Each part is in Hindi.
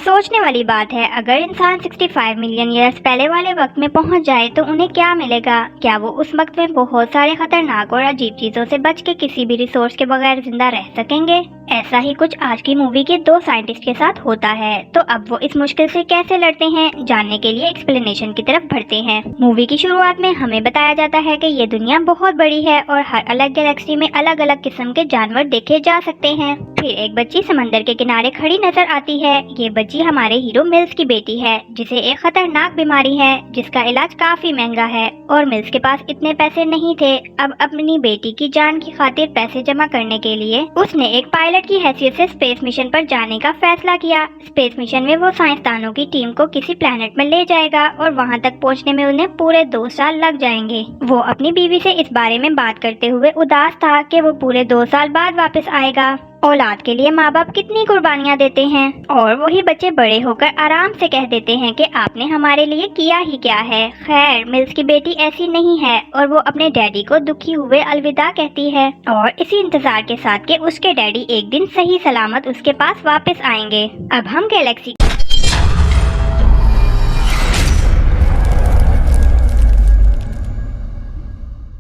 सोचने वाली बात है, अगर इंसान 65 मिलियन ईयर्स पहले वाले वक्त में पहुंच जाए तो उन्हें क्या मिलेगा। क्या वो उस वक्त में बहुत सारे खतरनाक और अजीब चीजों से बच के किसी भी रिसोर्स के बगैर जिंदा रह सकेंगे। ऐसा ही कुछ आज की मूवी के दो साइंटिस्ट के साथ होता है। तो अब वो इस मुश्किल से कैसे लड़ते हैं, जानने के लिए एक्सप्लेनेशन की तरफ बढ़ते हैं। मूवी की शुरुआत में हमें बताया जाता है कि ये दुनिया बहुत बड़ी है और हर अलग गैलेक्सी में अलग अलग किस्म के जानवर देखे जा सकते हैं। फिर एक बच्ची समंदर के किनारे खड़ी नजर आती है। ये बच्ची हमारे हीरो मिल्स की बेटी है, जिसे एक खतरनाक बीमारी है जिसका इलाज काफी महंगा है और मिल्स के पास इतने पैसे नहीं थे। अब अपनी बेटी की जान की खातिर पैसे जमा करने के लिए उसने एक पायलट की हैसियत से स्पेस मिशन पर जाने का फैसला किया। स्पेस मिशन में वो साइंसदानों की टीम को किसी प्लेनेट में ले जाएगा और वहाँ तक पहुँचने में उन्हें पूरे 2 साल लग जाएंगे। वो अपनी बीवी से इस बारे में बात करते हुए उदास था कि वो पूरे 2 साल बाद वापस आएगा। औलाद के लिए माँ बाप कितनी कुर्बानियाँ देते हैं और वही बच्चे बड़े होकर आराम से कह देते हैं कि आपने हमारे लिए किया ही क्या है। खैर, मिल्स की बेटी ऐसी नहीं है और वो अपने डैडी को दुखी हुए अलविदा कहती है और इसी इंतजार के साथ कि उसके डैडी एक दिन सही सलामत उसके पास वापस आएंगे। अब हम गैलेक्सी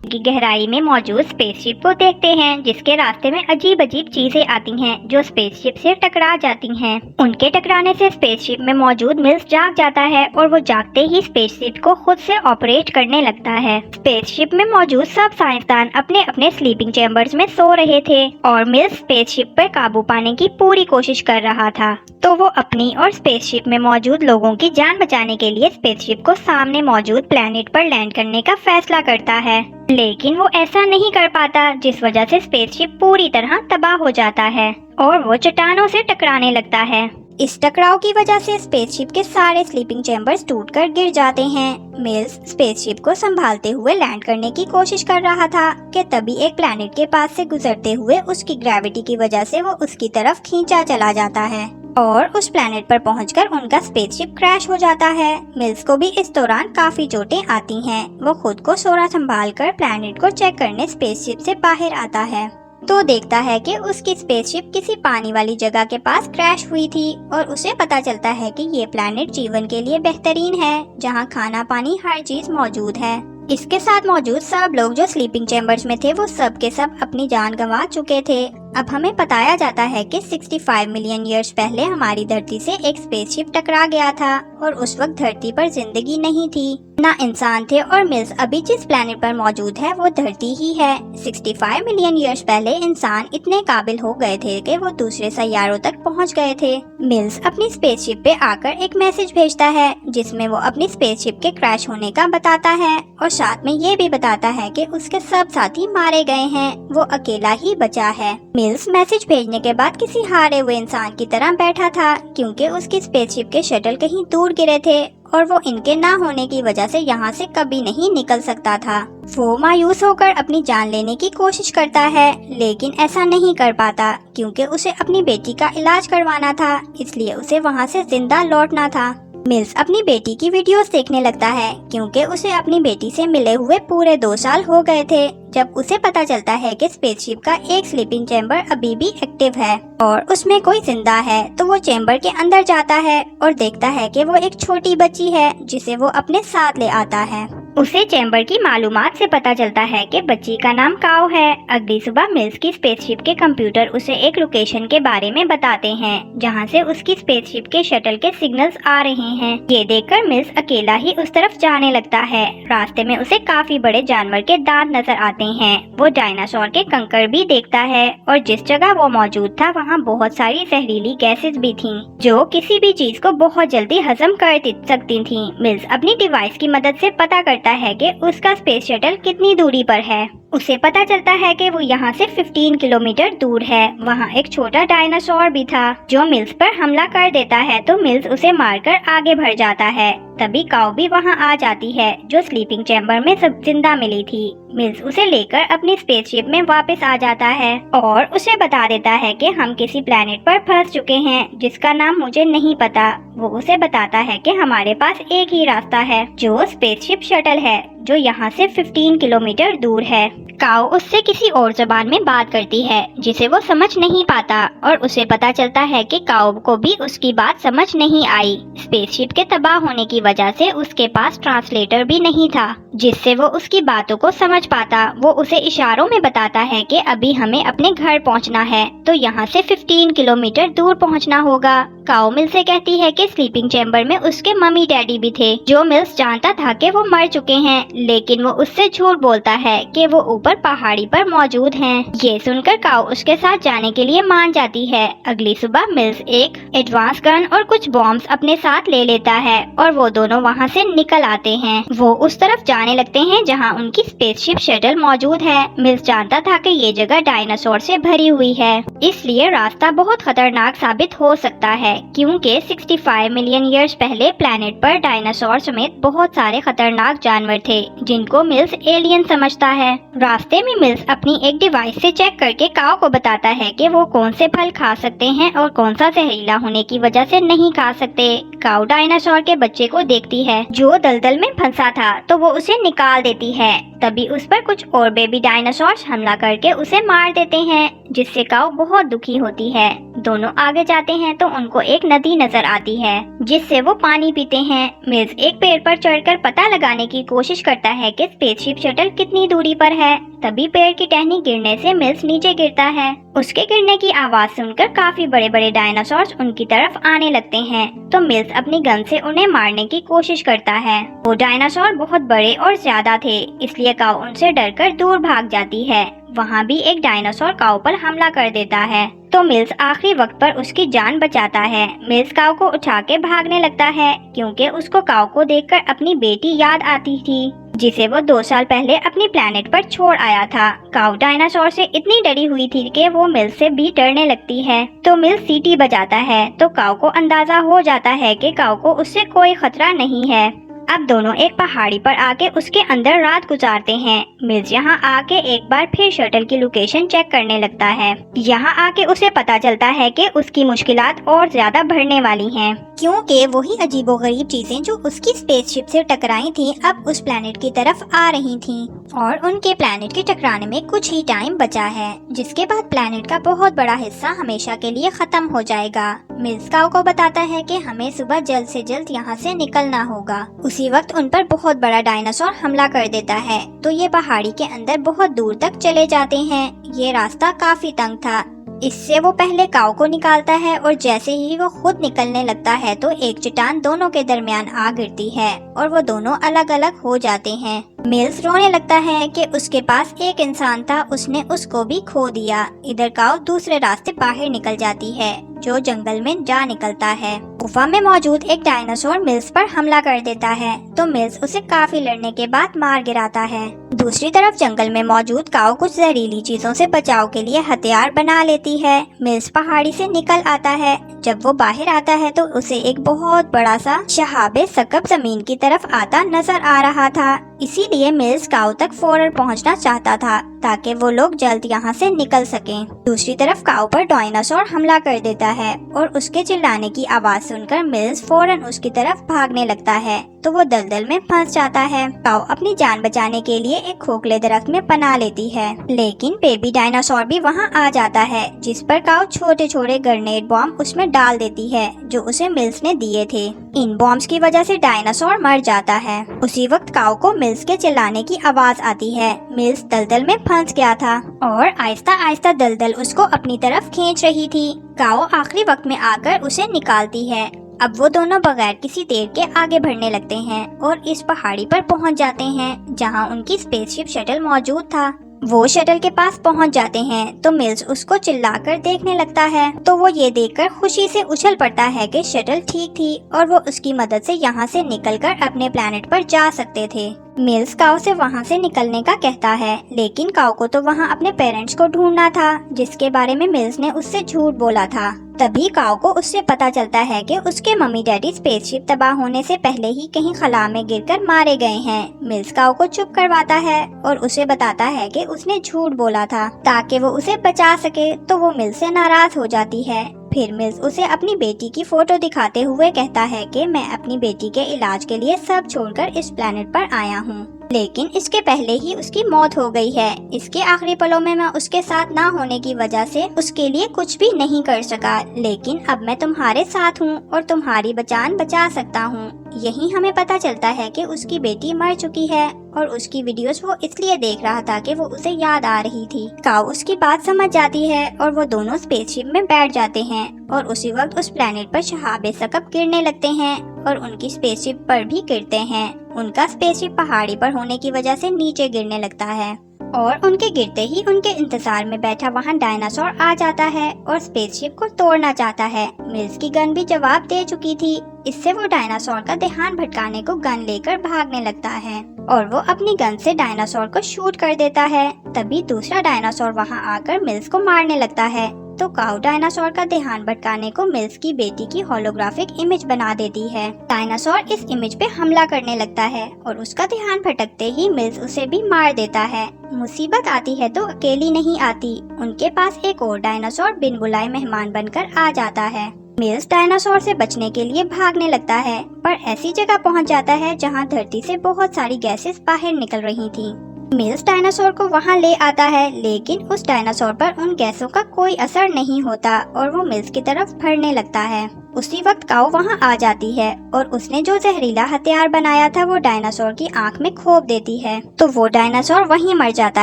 की गहराई में मौजूद स्पेसशिप को देखते हैं, जिसके रास्ते में अजीब अजीब चीजें आती हैं जो स्पेसशिप से टकरा जाती हैं। उनके टकराने से स्पेसशिप में मौजूद मिल्स जाग जाता है और वो जागते ही स्पेसशिप को खुद से ऑपरेट करने लगता है। स्पेसशिप में मौजूद सब साइंसदान अपने अपने स्लीपिंग चैम्बर्स में सो रहे थे और मिल्स स्पेसशिप पर काबू पाने की पूरी कोशिश कर रहा था। तो वो अपनी और स्पेसशिप में मौजूद लोगों की जान बचाने के लिए स्पेसशिप को सामने मौजूद प्लेनेट पर लैंड करने का फैसला करता है, लेकिन वो ऐसा नहीं कर पाता, जिस वजह से स्पेसशिप पूरी तरह तबाह हो जाता है और वो चट्टानों से टकराने लगता है। इस टकराव की वजह से स्पेसशिप के सारे स्लीपिंग चैम्बर्स टूटकर गिर जाते हैं। मिल्स स्पेसशिप को संभालते हुए लैंड करने की कोशिश कर रहा था कि तभी एक प्लेनेट के पास से गुजरते हुए उसकी ग्रेविटी की वजह से वो उसकी तरफ खींचा चला जाता है और उस प्लेनेट पर पहुंचकर उनका स्पेसशिप क्रैश हो जाता है। मिल्स को भी इस दौरान काफी चोटें आती हैं। वो खुद को सोरा संभालकर प्लेनेट को चेक करने स्पेसशिप से बाहर आता है तो देखता है कि उसकी स्पेसशिप किसी पानी वाली जगह के पास क्रैश हुई थी और उसे पता चलता है कि ये प्लेनेट जीवन के लिए बेहतरीन है, जहाँ खाना पानी हर चीज मौजूद है। इसके साथ मौजूद सब लोग जो स्लीपिंग चैम्बर्स में थे वो सब के सब अपनी जान गंवा चुके थे। अब हमें बताया जाता है कि 65 मिलियन ईयर्स पहले हमारी धरती से एक स्पेसशिप टकरा गया था और उस वक्त धरती पर जिंदगी नहीं थी, ना इंसान थे और मिल्स अभी जिस प्लेनेट पर मौजूद है वो धरती ही है। 65 मिलियन ईयर्स पहले इंसान इतने काबिल हो गए थे कि वो दूसरे सैयारों तक पहुंच गए थे। मिल्स अपनी स्पेसशिप पे आकर एक मैसेज भेजता है जिसमें वो अपनी स्पेसशिप के क्रैश होने का बताता है और साथ में ये भी बताता है कि उसके सब साथी मारे गए हैं, वो अकेला ही बचा है। मिल्स मैसेज भेजने के बाद किसी हारे हुए इंसान की तरह बैठा था, क्योंकि उसकी स्पेसशिप के शटल कहीं दूर गिरे थे और वो इनके ना होने की वजह से यहाँ से कभी नहीं निकल सकता था। वो मायूस होकर अपनी जान लेने की कोशिश करता है, लेकिन ऐसा नहीं कर पाता क्योंकि उसे अपनी बेटी का इलाज करवाना था, इसलिए उसे वहाँ से जिंदा लौटना था। मिल्स अपनी बेटी की वीडियोस देखने लगता है क्योंकि उसे अपनी बेटी से मिले हुए पूरे 2 साल हो गए थे। जब उसे पता चलता है कि स्पेसशिप का एक स्लीपिंग चैम्बर अभी भी एक्टिव है और उसमें कोई जिंदा है, तो वो चैम्बर के अंदर जाता है और देखता है कि वो एक छोटी बच्ची है जिसे वो अपने साथ ले आता है। उसे चैम्बर की मालूमात से पता चलता है कि बच्ची का नाम काओ है। अगली सुबह मिल्स की स्पेसशिप के कंप्यूटर उसे एक लोकेशन के बारे में बताते हैं जहां से उसकी स्पेसशिप के शटल के सिग्नल्स आ रहे हैं। ये देखकर मिल्स अकेला ही उस तरफ जाने लगता है। रास्ते में उसे काफी बड़े जानवर के दांत नजर आते हैं। वो डायनासोर के कंकड़ भी देखता है और जिस जगह वो मौजूद था वहाँ बहुत सारी जहरीली गैसेस भी थीं, जो किसी भी चीज को बहुत जल्दी हजम कर सकती थीं। मिल्स अपनी डिवाइस की मदद से पता करता है कि उसका स्पेस शटल कितनी दूरी पर है। उसे पता चलता है कि वो यहाँ से 15 किलोमीटर दूर है। वहाँ एक छोटा डायनासोर भी था जो मिल्स पर हमला कर देता है, तो मिल्स उसे मारकर आगे बढ़ जाता है। तभी काऊ भी वहाँ आ जाती है जो स्लीपिंग चैम्बर में सब जिंदा मिली थी। मिल्स उसे लेकर अपनी स्पेसशिप में वापस आ जाता है और उसे बता देता है कि हम किसी प्लेनेट पर फंस चुके हैं जिसका नाम मुझे नहीं पता। वो उसे बताता है कि हमारे पास एक ही रास्ता है जो स्पेसशिप शटल है, जो यहाँ से 15 किलोमीटर दूर है। काओ उससे किसी और ज़बान में बात करती है जिसे वो समझ नहीं पाता और उसे पता चलता है कि काओ को भी उसकी बात समझ नहीं आई। स्पेसशिप के तबाह होने की वजह से उसके पास ट्रांसलेटर भी नहीं था जिससे वो उसकी बातों को समझ पाता। वो उसे इशारों में बताता है कि अभी हमें अपने घर पहुंचना है, तो यहाँ से 15 किलोमीटर दूर पहुंचना होगा। काओ मिल्स से कहती है कि स्लीपिंग चैम्बर में उसके मम्मी डैडी भी थे, जो मिल्स जानता था कि वो मर चुके हैं, लेकिन वो उससे झूठ बोलता है कि वो ऊपर पहाड़ी पर मौजूद हैं। ये सुनकर काओ उसके साथ जाने के लिए मान जाती है। अगली सुबह मिल्स एक एडवांस गन और कुछ बॉम्ब्स अपने साथ ले लेता है और वो दोनों वहाँ से निकल आते हैं। वो उस तरफ जाने लगते हैं जहाँ उनकी स्पेसशिप शटल मौजूद है। मिल्स जानता था कि ये जगह डायनासोर से भरी हुई है, इसलिए रास्ता बहुत खतरनाक साबित हो सकता है, क्योंकि 65 मिलियन ईयर्स पहले प्लेनेट पर डायनासोर समेत बहुत सारे खतरनाक जानवर थे जिनको मिल्स एलियन समझता है। रास्ते में मिल्स अपनी एक डिवाइस से चेक करके काओ को बताता है कि वो कौन से फल खा सकते हैं और कौन सा जहरीला होने की वजह से नहीं खा सकते। काओ डायनासोर के बच्चे को देखती है जो दलदल में फंसा था, तो वो उसे निकाल देती है। तभी उस पर कुछ और बेबी डायनासोर्स हमला करके उसे मार देते हैं, जिससे काओ बहुत दुखी होती है। दोनों आगे जाते हैं तो उनको एक नदी नजर आती है जिससे वो पानी पीते हैं। मिल्स एक पेड़ पर चढ़कर पता लगाने की कोशिश करता है कि स्पेसशिप शटल कितनी दूरी पर है। तभी पेड़ की टहनी गिरने से मिल्स नीचे गिरता है। उसके गिरने की आवाज सुनकर काफी बड़े बड़े डायनासोर्स उनकी तरफ आने लगते हैं, तो मिल्स अपनी गन से उन्हें मारने की कोशिश करता है। वो डायनासोर बहुत बड़े और ज्यादा थे, इसलिए काओ उनसे डरकर दूर भाग जाती है। वहाँ भी एक डायनासोर काओ पर हमला कर देता है, तो मिल्स आखिरी वक्त पर उसकी जान बचाता है। मिल्स काओ को उठा के भागने लगता है क्योंकि उसको काओ को देखकर अपनी बेटी याद आती थी जिसे वो 2 साल पहले अपनी प्लेनेट पर छोड़ आया था। काओ डायनासोर से इतनी डरी हुई थी कि वो मिल्स से भी डरने लगती है, तो मिल्स सीटी बजाता है तो काओ को अंदाजा हो जाता है कि काओ को उससे कोई खतरा नहीं है। अब दोनों एक पहाड़ी पर आके उसके अंदर रात गुजारते हैं। मिल्स यहाँ आके एक बार फिर शटल की लोकेशन चेक करने लगता है। यहाँ आके उसे पता चलता है कि उसकी मुश्किलात और ज्यादा बढ़ने वाली हैं, क्योंकि वही अजीबोगरीब चीजें जो उसकी स्पेसशिप से टकराई थी अब उस प्लेनेट की तरफ आ रही थीं और उनके प्लेनेट के टकराने में कुछ ही टाइम बचा है, जिसके बाद प्लेनेट का बहुत बड़ा हिस्सा हमेशा के लिए खत्म हो जाएगा। मिल्स काओ को बताता है कि हमें सुबह जल्द से जल्द यहाँ से निकलना होगा। उसी वक्त उन पर बहुत बड़ा डायनासोर हमला कर देता है, तो ये पहाड़ी के अंदर बहुत दूर तक चले जाते हैं। ये रास्ता काफी तंग था, इससे वो पहले काओ को निकालता है और जैसे ही वो खुद निकलने लगता है तो एक चट्टान दोनों के दरमियान आ गिरती है और वो दोनों अलग अलग हो जाते हैं। मिल्स रोने लगता है कि उसके पास एक इंसान था, उसने उसको भी खो दिया। इधर काओ दूसरे रास्ते बाहर निकल जाती है जो जंगल में जा निकलता है। गुफा में मौजूद एक डायनासोर मिल्स पर हमला कर देता है, तो मिल्स उसे काफी लड़ने के बाद मार गिराता है। दूसरी तरफ जंगल में मौजूद काओ कुछ जहरीली चीजों से बचाव के लिए हथियार बना लेती है। मिल्स पहाड़ी से निकल आता है। जब वो बाहर आता है तो उसे एक बहुत बड़ा सा शहाबे सकब जमीन की तरफ आता नजर आ रहा था, इसीलिए मिल्स काओ तक फौरन पहुंचना चाहता था ताकि वो लोग जल्द यहाँ से निकल सकें। दूसरी तरफ काओ पर डायनासोर हमला कर देता है और उसके चिल्लाने की आवाज सुनकर मिल्स फौरन उसकी तरफ भागने लगता है, तो वो दलदल में फंस जाता है। काओ अपनी जान बचाने के लिए एक खोखले दरख्त में पनाह लेती है, लेकिन बेबी डायनासोर भी वहाँ आ जाता है, जिस पर काओ छोटे छोटे ग्रेनेड बॉम्ब उसमें डाल देती है जो उसे मिल्स ने दिए थे। इन बॉम्ब्स की वजह से डायनासोर मर जाता है। उसी वक्त काओ को मिल्स के चिल्लाने की आवाज आती है। मिल्स दलदल में फंस गया था और आहिस्ता आहिस्ता दलदल उसको अपनी तरफ खींच रही थी। काओ आखिरी वक्त में आकर उसे निकालती है। अब वो दोनों बगैर किसी देर के आगे बढ़ने लगते हैं और इस पहाड़ी पर पहुंच जाते हैं जहां उनकी स्पेसशिप शटल मौजूद था। वो शटल के पास पहुंच जाते हैं तो मिल्स उसको चिल्लाकर देखने लगता है, तो वो ये देखकर खुशी से उछल पड़ता है कि शटल ठीक थी और वो उसकी मदद से यहाँ से निकलकर अपने प्लेनेट पर जा सकते थे। मिल्स काओ से वहाँ से निकलने का कहता है, लेकिन काओ को तो वहाँ अपने पेरेंट्स को ढूंढना था जिसके बारे में मिल्स ने उससे झूठ बोला था। तभी काऊ को उससे पता चलता है कि उसके मम्मी डैडी स्पेसशिप तबाह होने से पहले ही कहीं खला में गिरकर मारे गए हैं। मिल्स काऊ को चुप करवाता है और उसे बताता है कि उसने झूठ बोला था ताकि वो उसे बचा सके, तो वो मिल्स से नाराज हो जाती है। फिर मिल्स उसे अपनी बेटी की फोटो दिखाते हुए कहता है कि मैं अपनी बेटी के इलाज के लिए सब छोड़कर इस प्लेनेट पर आया हूँ, लेकिन इसके पहले ही उसकी मौत हो गई है। इसके आखिरी पलों में मैं उसके साथ ना होने की वजह से उसके लिए कुछ भी नहीं कर सका, लेकिन अब मैं तुम्हारे साथ हूँ और तुम्हारी जान बचा सकता हूँ। यही हमें पता चलता है कि उसकी बेटी मर चुकी है और उसकी वीडियोस वो इसलिए देख रहा था कि वो उसे याद आ रही थी। काऊ उसकी बात समझ जाती है और वो दोनों स्पेसशिप में बैठ जाते हैं और उसी वक्त उस प्लेनेट पर शहाबे सकब गिरने लगते हैं और उनकी स्पेसशिप पर भी गिरते हैं। उनका स्पेसशिप पहाड़ी पर होने की वजह से नीचे गिरने लगता है और उनके गिरते ही उनके इंतजार में बैठा वहां डायनासोर आ जाता है और स्पेसशिप को तोड़ना चाहता है। मिल्स की गन भी जवाब दे चुकी थी। इससे वो डायनासोर का ध्यान भटकाने को गन लेकर भागने लगता है और वो अपनी गन से डायनासोर को शूट कर देता है। तभी दूसरा डायनासोर वहां आकर मिल्स को मारने लगता है, तो काऊ डायनासोर का ध्यान भटकाने को मिल्स की बेटी की होलोग्राफिक इमेज बना देती है। डायनासोर इस इमेज पे हमला करने लगता है और उसका ध्यान भटकते ही मिल्स उसे भी मार देता है। मुसीबत आती है तो अकेली नहीं आती, उनके पास एक और डायनासोर बिन बुलाए मेहमान बनकर आ जाता है। मिल्स डायनासोर से बचने के लिए भागने लगता है, पर ऐसी जगह पहुंच जाता है जहां धरती से बहुत सारी गैसेस बाहर निकल रही थी। मिल्स डायनासोर को वहां ले आता है, लेकिन उस डायनासोर पर उन गैसों का कोई असर नहीं होता और वो मिल्स की तरफ बढ़ने लगता है। उसी वक्त काऊ वहां आ जाती है और उसने जो जहरीला हथियार बनाया था वो डायनासोर की आंख में खोप देती है, तो वो डायनासोर वहीं मर जाता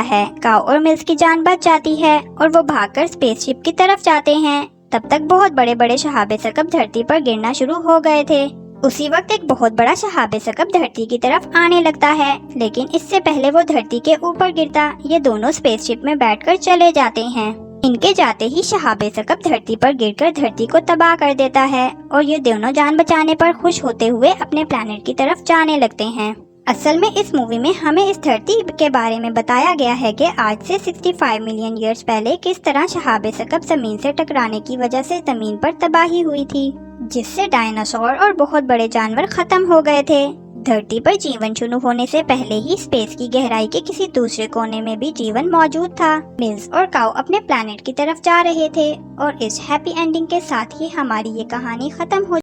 है। काऊ और मिल्स की जान बच जाती है और वो भागकर स्पेसशिप की तरफ जाते हैं। तब तक बहुत बड़े बड़े शहाबे सकब धरती पर गिरना शुरू हो गए थे। उसी वक्त एक बहुत बड़ा शहाबे सकब धरती की तरफ आने लगता है, लेकिन इससे पहले वो धरती के ऊपर गिरता ये दोनों स्पेसशिप में बैठकर चले जाते हैं। इनके जाते ही शहाबे सकब धरती पर गिरकर धरती को तबाह कर देता है और ये दोनों जान बचाने पर खुश होते हुए अपने प्लेनेट की तरफ जाने लगते हैं। असल में इस मूवी में हमें इस धरती के बारे में बताया गया है कि आज से 65 मिलियन ईयर्स पहले किस तरह शहाबे सकब जमीन से टकराने की वजह से जमीन पर तबाही हुई थी, जिससे डायनासोर और बहुत बड़े जानवर खत्म हो गए थे। धरती पर जीवन शुरू होने से पहले ही स्पेस की गहराई के किसी दूसरे कोने में भी जीवन मौजूद था। मिल्स और काऊ अपने प्लेनेट की तरफ जा रहे थे और इस हैप्पी एंडिंग के साथ ही हमारी ये कहानी खत्म हो